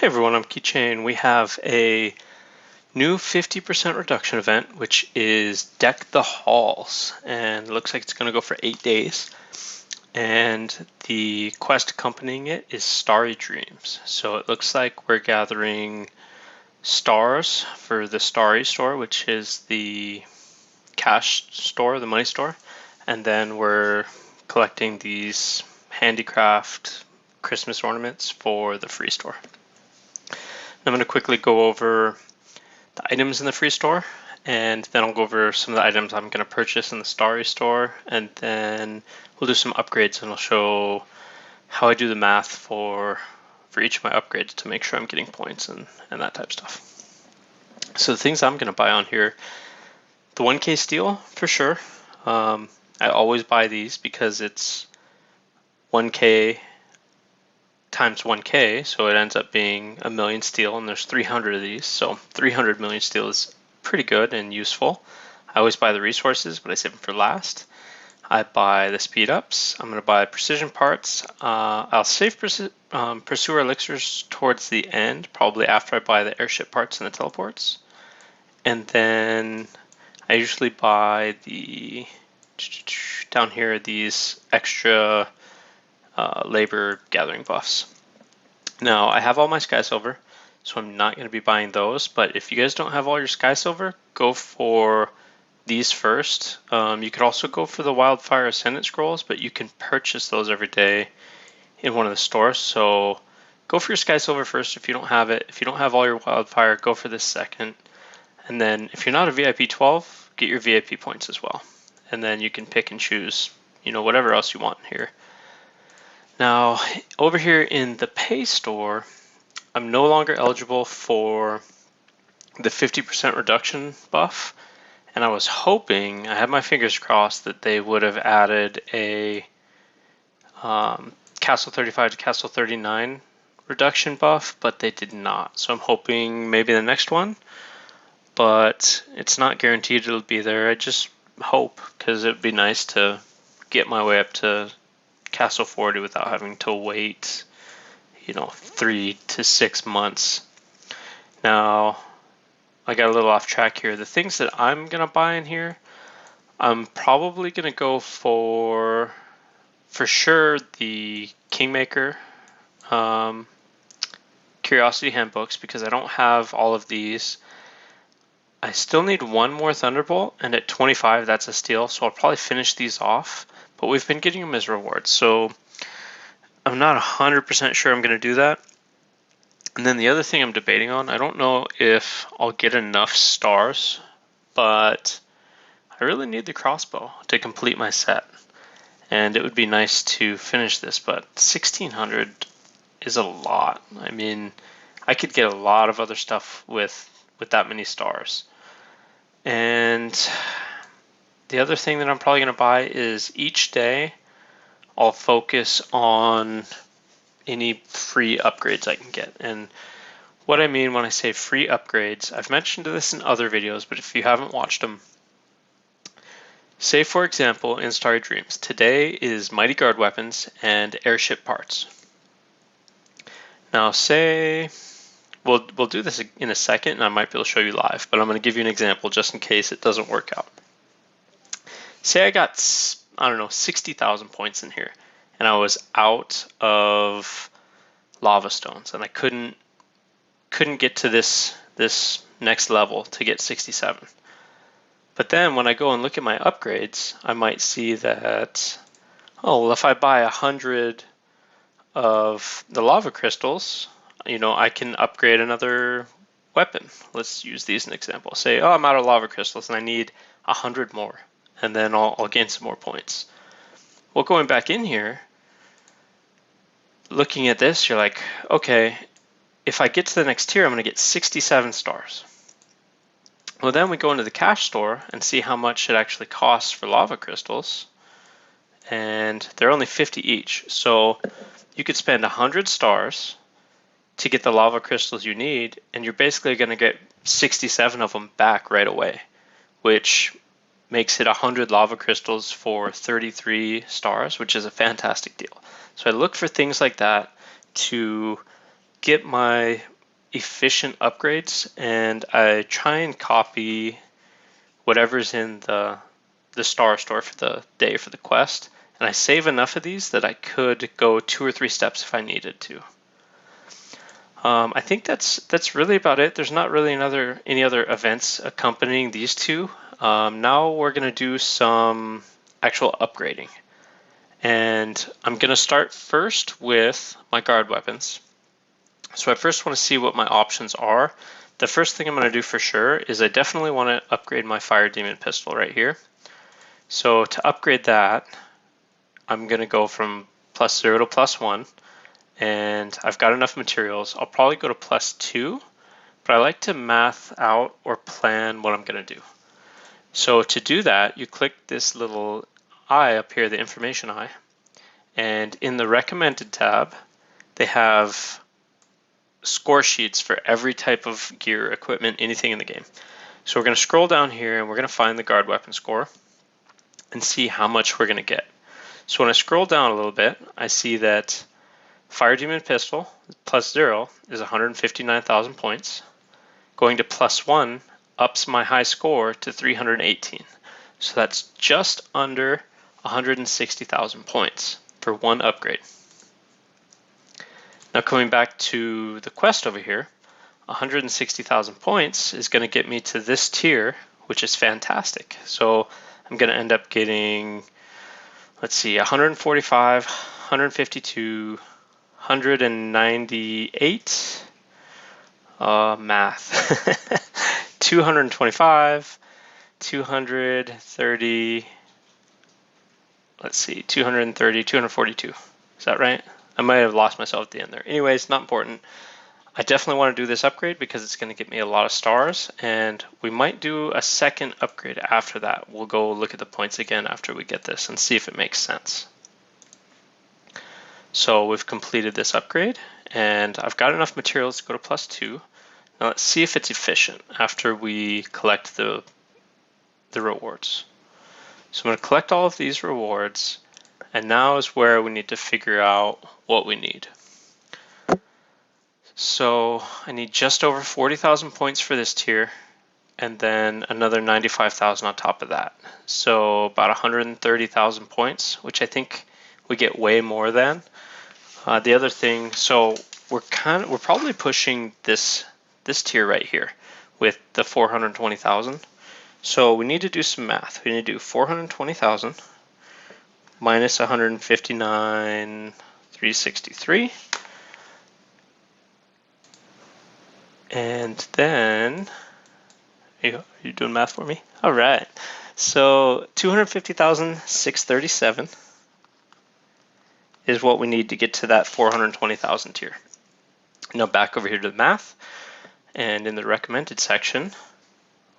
everyone, I'm Keychain. We have a new 50% reduction event, which is Deck the Halls, and it looks like it's going to go for 8 days. And the quest accompanying it is Starry Dreams. So it looks like we're gathering stars for the Starry Store, which is the cash store, the money store, and then we're collecting these handicraft Christmas ornaments for the free store. I'm going to quickly go over the items in the free store, and then I'll go over some of the items I'm going to purchase in the Starry Store, and then we'll do some upgrades, and I'll show how I do the math for each of my upgrades to make sure I'm getting points and that type of stuff. So the things I'm going to buy on here, the 1K steel for sure. I always buy these because it's 1K times 1K, so it ends up being 1,000,000 steel, and there's 300 of these, so 300 million steel is pretty good and useful. I always buy the resources, but I save them for last. I buy the speed ups. I'm going to buy precision parts. I'll save pursuer elixirs towards the end, probably after I buy the airship parts and the teleports. And then I usually buy the down here these extra labor gathering buffs. Now I have all my sky silver, so I'm not going to be buying those, but if you guys don't have all your sky silver, go for these first. You could also go for the wildfire ascendant scrolls, but you can purchase those every day in one of the stores, so go for your sky silver first if you don't have it. If you don't have all your wildfire, go for this second, and then if you're not a VIP 12, get your VIP points as well, and then you can pick and choose, whatever else you want here. Now, over here in the pay store, I'm no longer eligible for the 50% reduction buff, and I was hoping, I had my fingers crossed, that they would have added a Castle 35 to Castle 39 reduction buff, but they did not. So I'm hoping maybe the next one, but it's not guaranteed it'll be there. I just hope, because it would be nice to get my way up to Castle 40 without having to wait, 3 to 6 months. Now, I got a little off track here. The things that I'm going to buy in here, I'm probably going to go for sure, the Kingmaker Curiosity Handbooks, because I don't have all of these. I still need one more Thunderbolt, and at 25, that's a steal, so I'll probably finish these off. But we've been getting them as rewards, so I'm not 100% sure I'm going to do that. And then the other thing I'm debating on, I don't know if I'll get enough stars, but I really need the crossbow to complete my set. And it would be nice to finish this, but 1,600 is a lot. I mean, I could get a lot of other stuff with that many stars. And the other thing that I'm probably going to buy is each day I'll focus on any free upgrades I can get. And what I mean when I say free upgrades, I've mentioned this in other videos, but if you haven't watched them, say for example in Starry Dreams, today is Mighty Guard weapons and airship parts. Now say, we'll do this in a second and I might be able to show you live, but I'm going to give you an example just in case it doesn't work out. Say I got, 60,000 points in here, and I was out of lava stones, and I couldn't get to this next level to get 67. But then when I go and look at my upgrades, I might see that, if I buy 100 of the lava crystals, I can upgrade another weapon. Let's use these as an example. Say, I'm out of lava crystals and I need 100 more, and then I'll gain some more points. Well, going back in here, looking at this, you're like, okay, if I get to the next tier, I'm going to get 67 stars. Well, then we go into the cash store and see how much it actually costs for lava crystals, and they're only 50 each. So you could spend 100 stars to get the lava crystals you need, and you're basically going to get 67 of them back right away, which makes it 100 lava crystals for 33 stars, which is a fantastic deal. So I look for things like that to get my efficient upgrades, and I try and copy whatever's in the Starry Store for the day for the quest, and I save enough of these that I could go 2 or 3 steps if I needed to. I think that's really about it. There's not really any other events accompanying these two. Now we're going to do some actual upgrading. And I'm going to start first with my guard weapons. So I first want to see what my options are. The first thing I'm going to do for sure is I definitely want to upgrade my Fire Demon pistol right here. So to upgrade that, I'm going to go from +0 to +1. And I've got enough materials. I'll probably go to +2, but I like to math out or plan what I'm going to do. So to do that, you click this little eye up here, the information eye, and in the recommended tab, they have score sheets for every type of gear, equipment, anything in the game. So we're going to scroll down here and we're going to find the guard weapon score and see how much we're going to get. So when I scroll down a little bit, I see that Fire Demon pistol +0 is 159,000 points. Going to +1 ups my high score to 318. So that's just under 160,000 points for one upgrade. Now coming back to the quest over here, 160,000 points is going to get me to this tier, which is fantastic. So I'm going to end up getting, let's see, 145, 152, 198, math, 225, 230, let's see, 230, 242. Is that right? I might have lost myself at the end there. Anyways, not important. I definitely want to do this upgrade because it's going to get me a lot of stars, and we might do a second upgrade after that. We'll go look at the points again after we get this and see if it makes sense. So we've completed this upgrade, and I've got enough materials to go to +2. Now let's see if it's efficient after we collect the rewards. So I'm going to collect all of these rewards, and now is where we need to figure out what we need. So I need just over 40,000 points for this tier, and then another 95,000 on top of that. So about 130,000 points, which I think we get way more than. The other thing, so we're probably pushing this tier right here with the 420,000. So we need to do some math. We need to do 420,000 minus 159,363. And then, are you doing math for me? All right. So 250,637 is what we need to get to that 420,000 tier. Now back over here to the math, and in the recommended section,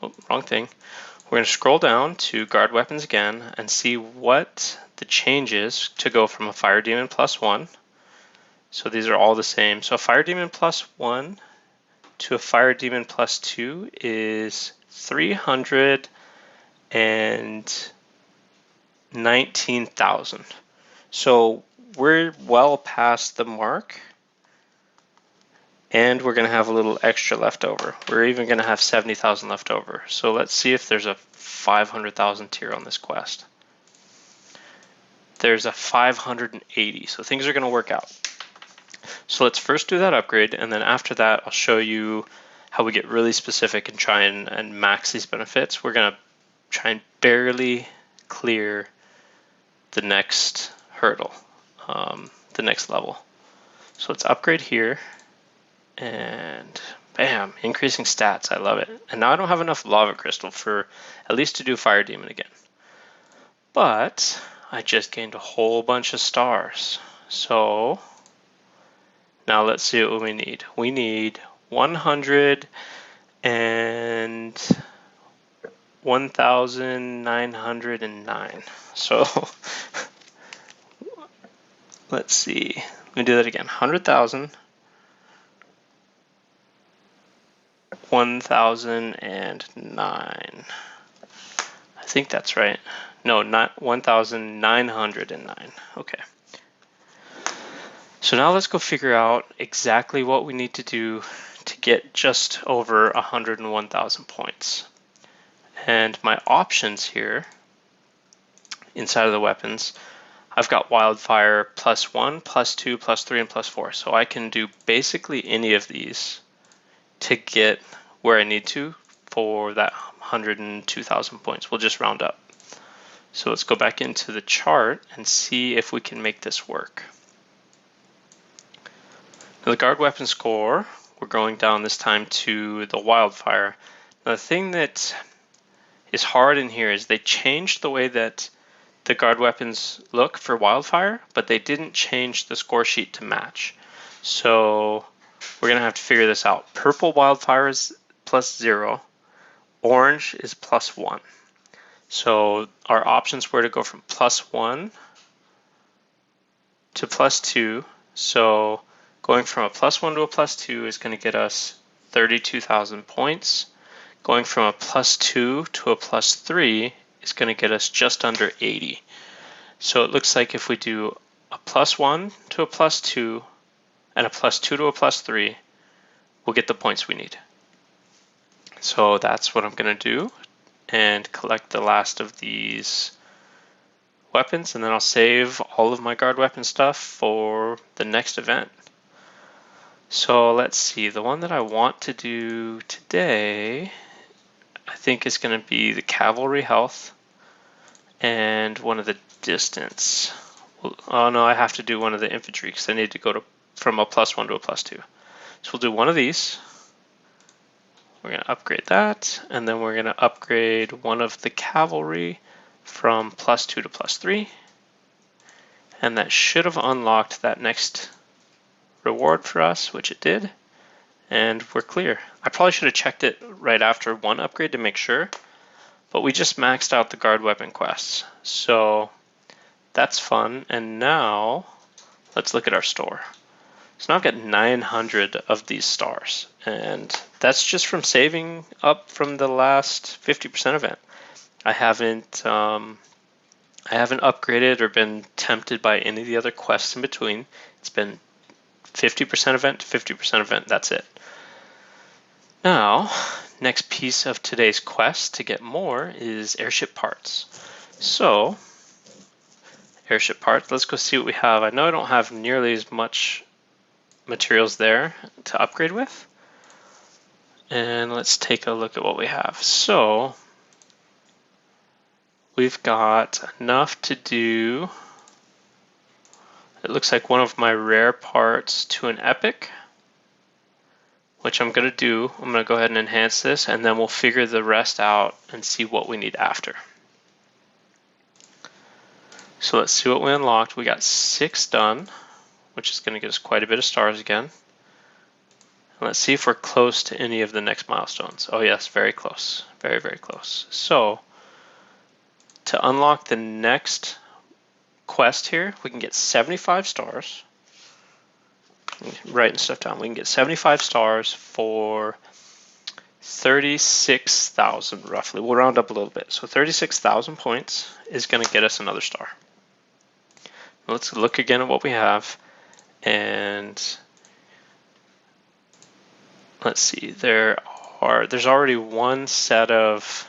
oh, wrong thing, we're going to scroll down to guard weapons again and see what the change is to go from a Fire Demon +1. So these are all the same. So a Fire Demon +1 to a Fire Demon +2 is 319,000. So we're well past the mark, and we're going to have a little extra left over. We're even going to have 70,000 left over. So let's see if there's a 500,000 tier on this quest. There's a 580, so things are going to work out. So let's first do that upgrade, and then after that I'll show you how we get really specific and try and max these benefits. We're going to try and barely clear the next hurdle, the next level. So let's upgrade here, and bam, increasing stats. I love it. And now I don't have enough lava crystal for at least to do Fire Demon again. But I just gained a whole bunch of stars. So now let's see what we need. We need 100 and 1,909. So let's see. Let me do that again. 100,000, 1,009. I think that's right. No, not 1,909. Okay. So now let's go figure out exactly what we need to do to get just over 101,000 points. And my options here inside of the weapons, I've got wildfire +1, +2, +3, and +4. So I can do basically any of these to get where I need to for that 102,000 points. We'll just round up. So let's go back into the chart and see if we can make this work. Now the guard weapon score, we're going down this time to the wildfire. Now the thing that is hard in here is they changed the way that the guard weapons look for wildfire, but they didn't change the score sheet to match. So we're gonna have to figure this out. Purple wildfire is +0, orange is +1. So our options were to go from +1 to +2. So going from a +1 to a +2 is going to get us 32,000 points. Going from a +2 to a +3 is going to get us just under 80. So it looks like if we do a +1 to a +2 and a +2 to a +3, we'll get the points we need. So that's what I'm going to do and collect the last of these weapons, and then I'll save all of my guard weapon stuff for the next event. So let's see, the one that I want to do today, I think is going to be the cavalry health and one of the distance. Oh no, I have to do one of the infantry because I need to go from a +1 to a +2. So we'll do one of these. We're going to upgrade that, and then we're going to upgrade one of the cavalry from +2 to +3, and that should have unlocked that next reward for us, which it did, and we're clear. I probably should have checked it right after one upgrade to make sure, but we just maxed out the guard weapon quests, so that's fun. And now let's look at our store. So now I've got 900 of these stars, and that's just from saving up from the last 50% event. I haven't upgraded or been tempted by any of the other quests in between. It's been 50% event to 50% event, that's it. Now, next piece of today's quest to get more is airship parts. So, airship parts, let's go see what we have. I know I don't have nearly as much materials there to upgrade with. And let's take a look at what we have. So, we've got enough to do, it looks like one of my rare parts to an epic, which I'm going to do. I'm going to go ahead and enhance this, and then we'll figure the rest out and see what we need after. So let's see what we unlocked. We got 6 done, which is going to get us quite a bit of stars again. And let's see if we're close to any of the next milestones. Oh yes, very close. Very, very close. So to unlock the next quest here, we can get 75 stars. Writing stuff down. We can get 75 stars for 36,000 roughly. We'll round up a little bit. So 36,000 points is going to get us another star. Let's look again at what we have, and let's see. There's already one set of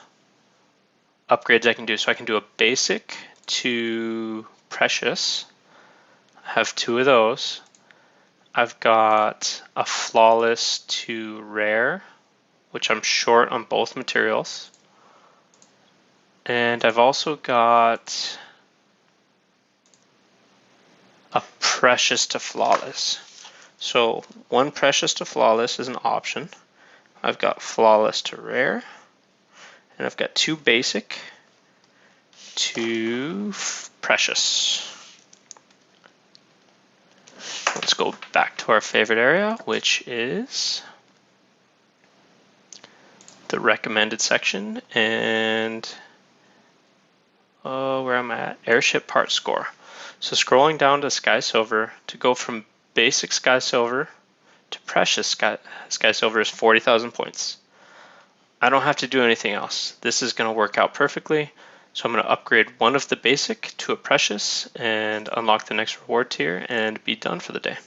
upgrades I can do. So I can do a basic to precious. I have 2 of those. I've got a flawless to rare, which I'm short on both materials. And I've also got a precious to flawless. So 1 precious to flawless is an option. I've got flawless to rare, and I've got 2 basic to precious. Let's go back to our favorite area, which is the recommended section, and where I'm at, airship part score. So scrolling down to Sky Silver, to go from basic Sky Silver to precious Sky Silver is 40,000 points. I don't have to do anything else. This is going to work out perfectly. So I'm going to upgrade one of the basic to a precious and unlock the next reward tier and be done for the day.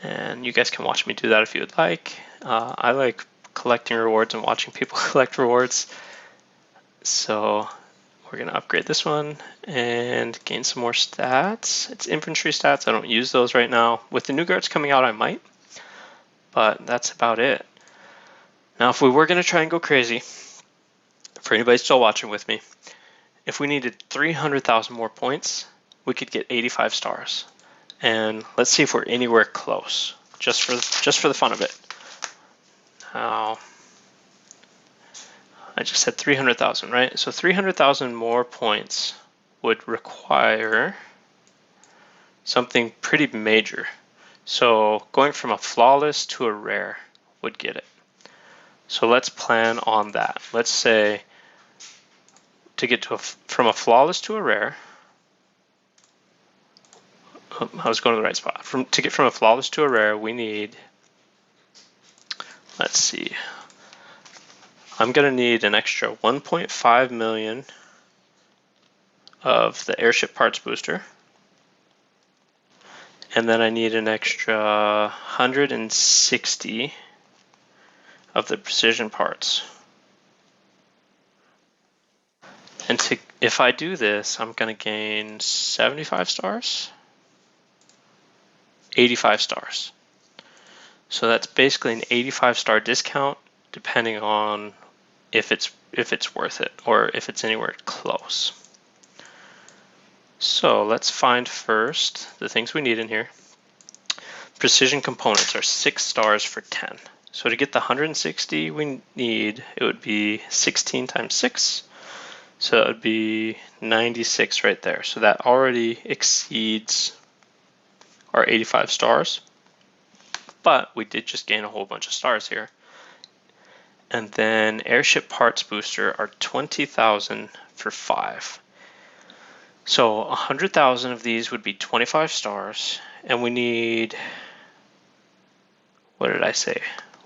And you guys can watch me do that if you would like. I like collecting rewards and watching people collect rewards. So we're going to upgrade this one and gain some more stats. It's infantry stats. I don't use those right now. With the new guards coming out, I might. But that's about it. Now, if we were going to try and go crazy, for anybody still watching with me, if we needed 300,000 more points, we could get 85 stars. And let's see if we're anywhere close, just for the fun of it. Now, I just said 300,000, right? So 300,000 more points would require something pretty major. So going from a flawless to a rare would get it. So let's plan on that. Let's say to get to from a flawless to a rare, I was going to the right spot. To get from a flawless to a rare, we need, let's see, I'm going to need an extra 1.5 million of the Airship parts booster. And then I need an extra 160 of the precision parts. And if I do this, I'm going to gain 75 stars, 85 stars. So that's basically an 85 star discount, depending on if it's worth it or if it's anywhere close. So let's find first the things we need in here. Precision components are 6 stars for 10. So to get the 160 we need, it would be 16 times 6. So that would be 96 right there. So that already exceeds our 85 stars. But we did just gain a whole bunch of stars here. And then Airship parts booster are 20,000 for 5. So 100,000 of these would be 25 stars. And we need, what did I say?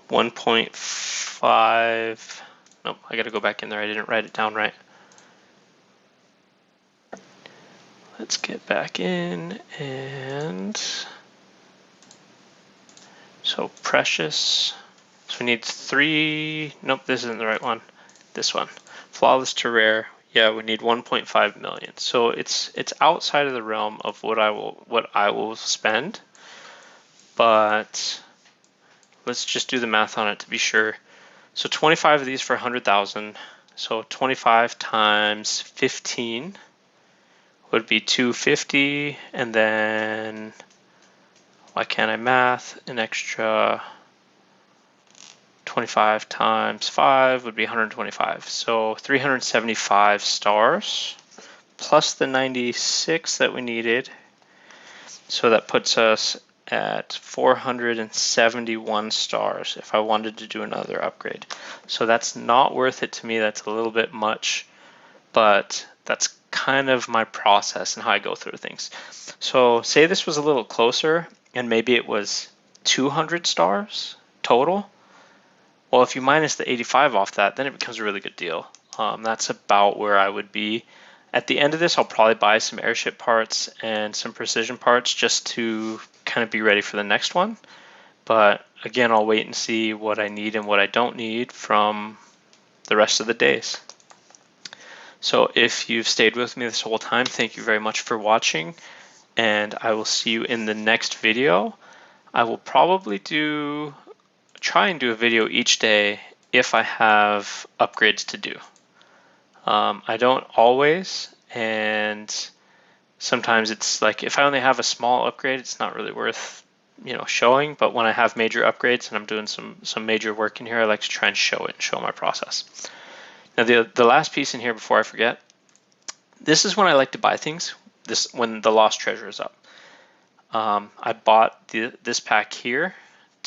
1.5. Nope, I got to go back in there. I didn't write it down right. Let's get back in and so precious. So we need 3. Nope, this isn't the right one. This one. Flawless to rare. Yeah, we need 1.5 million. So it's outside of the realm of what I will spend. But let's just do the math on it to be sure. So 25 of these for 100,000. So 25 times 15 would be 250, and then why can't I math? An extra 25 times 5 would be 125. So 375 stars plus the 96 that we needed. So that puts us at 471 stars if I wanted to do another upgrade. So that's not worth it to me. That's a little bit much, but that's kind of my process and how I go through things. So say this was a little closer and maybe it was 200 stars total. Well, if you minus the 85 off that, then it becomes a really good deal. That's about where I would be. At the end of this, I'll probably buy some Airship parts and some precision parts just to kind of be ready for the next one. But again, I'll wait and see what I need and what I don't need from the rest of the days. So if you've stayed with me this whole time, thank you very much for watching, and I will see you in the next video. I will probably try and do a video each day if I have upgrades to do. I don't always, and sometimes it's like if I only have a small upgrade, it's not really worth showing. But when I have major upgrades and I'm doing some major work in here, I like to try and show it and show my process. Now the last piece in here before I forget, this is when I like to buy things. When the lost treasure is up. I bought this pack here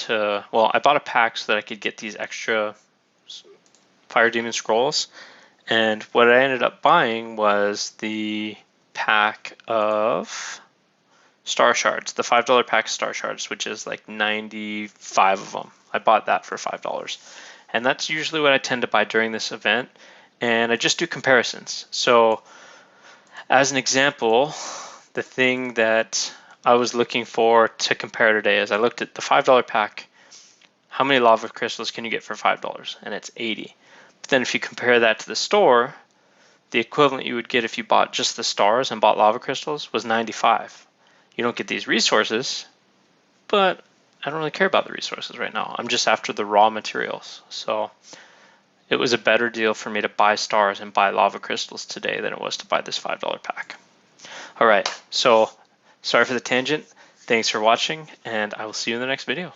I bought a pack so that I could get these extra Fire Demon Scrolls. And what I ended up buying was the pack of Star Shards, the $5 pack of Star Shards, which is like 95 of them. I bought that for $5. And that's usually what I tend to buy during this event. And I just do comparisons. So as an example, the thing that I was looking for to compare today is I looked at the $5 pack. How many lava crystals can you get for $5? And it's 80. But then if you compare that to the store, the equivalent you would get if you bought just the stars and bought lava crystals was 95. You don't get these resources, but I don't really care about the resources right now. I'm just after the raw materials. So it was a better deal for me to buy stars and buy lava crystals today than it was to buy this $5 pack. All right, so sorry for the tangent. Thanks for watching, and I will see you in the next video.